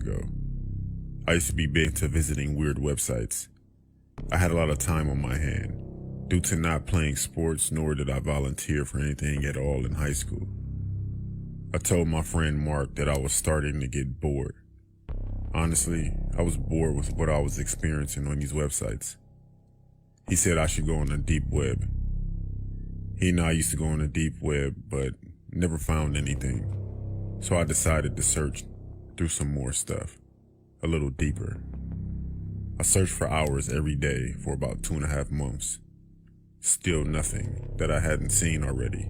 ago. I used to be big into visiting weird websites. I had a lot of time on my hand, due to not playing sports, nor did I volunteer for anything at all in high school. I told my friend Mark that I was starting to get bored. Honestly, I was bored with what I was experiencing on these websites. He said I should go on the deep web. He and I used to go on the deep web, but never found anything. So I decided to search through some more stuff, a little deeper. I searched for hours every day for about 2.5 months. Still nothing that I hadn't seen already.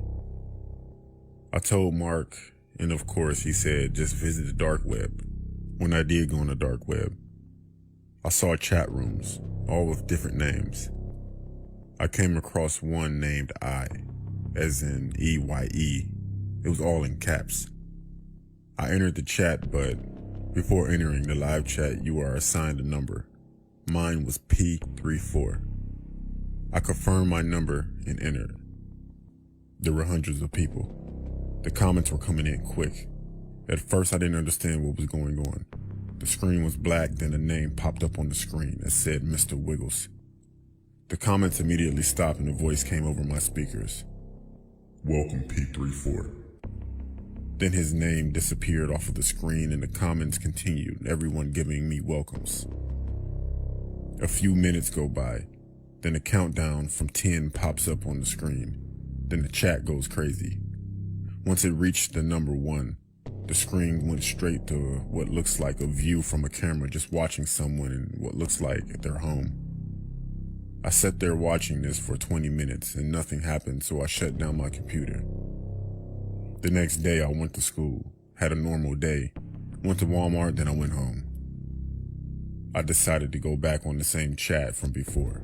I told Mark, and of course he said just visit the dark web. When I did go on the dark web, I saw chat rooms, all with different names. I came across one named I, as in EYE. It was all in caps. I entered the chat, but before entering the live chat, you are assigned a number. Mine was P34. I confirmed my number and entered. There were hundreds of people. The comments were coming in quick. At first, I didn't understand what was going on. The screen was black, then a name popped up on the screen that said Mr. Wiggles. The comments immediately stopped and a voice came over my speakers. "Welcome, P34. Then his name disappeared off of the screen and the comments continued, everyone giving me welcomes. A few minutes go by, then a countdown from 10 pops up on the screen. Then the chat goes crazy. Once it reached the number 1, the screen went straight to what looks like a view from a camera just watching someone in what looks like their home. I sat there watching this for 20 minutes and nothing happened, so I shut down my computer. The next day I went to school, had a normal day, went to Walmart, then I went home. I decided to go back on the same chat from before.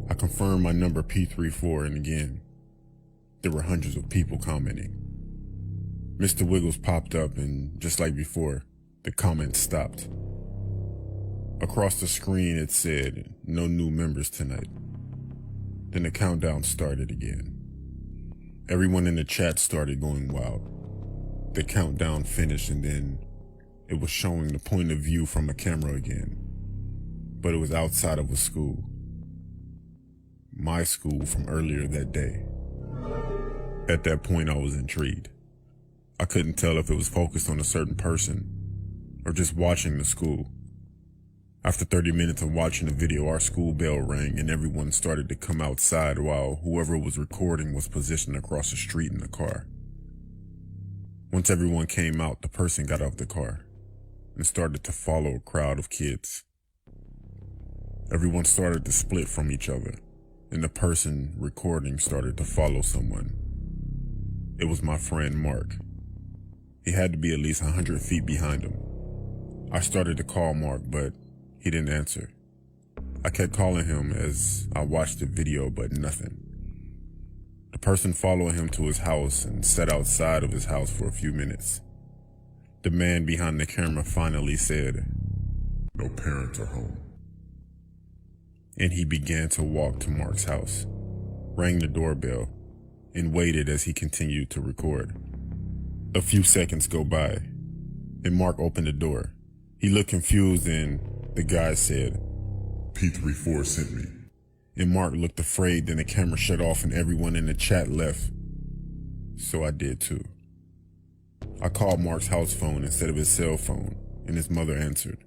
I confirmed my number P34 and again, there were hundreds of people commenting. Mr. Wiggles popped up and just like before, the comments stopped. Across the screen it said, "No new members tonight." Then the countdown started again. Everyone in the chat started going wild. The countdown finished and then it was showing the point of view from a camera again. But it was outside of a school. My school from earlier that day. At that point I was intrigued. I couldn't tell if it was focused on a certain person or just watching the school. After 30 minutes of watching the video, our school bell rang and everyone started to come outside while whoever was recording was positioned across the street in the car. Once everyone came out, the person got out of the car and started to follow a crowd of kids. Everyone started to split from each other, and the person recording started to follow someone. It was my friend Mark. He had to be at least 100 feet behind him. I started to call Mark, but he didn't answer. I kept calling him as I watched the video, but nothing. The person followed him to his house and sat outside of his house for a few minutes. The man behind the camera finally said, "No parents are home." And he began to walk to Mark's house, rang the doorbell, and waited as he continued to record. A few seconds go by, and Mark opened the door. He looked confused and the guy said, "P34 sent me." And Mark looked afraid, then the camera shut off and everyone in the chat left. So I did too. I called Mark's house phone instead of his cell phone, and his mother answered.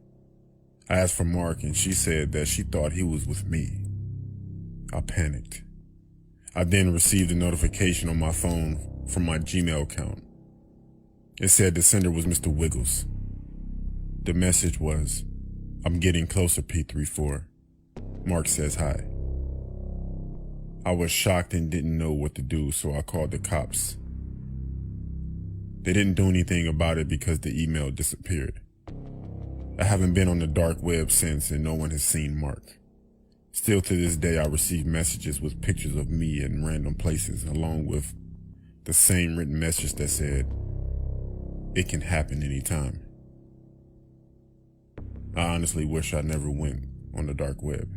I asked for Mark and she said that she thought he was with me. I panicked. I then received a notification on my phone from my Gmail account. It said the sender was Mr. Wiggles. The message was, "I'm getting closer, P34. Mark says hi." I was shocked and didn't know what to do, so I called the cops. They didn't do anything about it because the email disappeared. I haven't been on the dark web since and no one has seen Mark. Still to this day I receive messages with pictures of me in random places along with the same written message that said, "It can happen anytime." I honestly wish I never went on the dark web.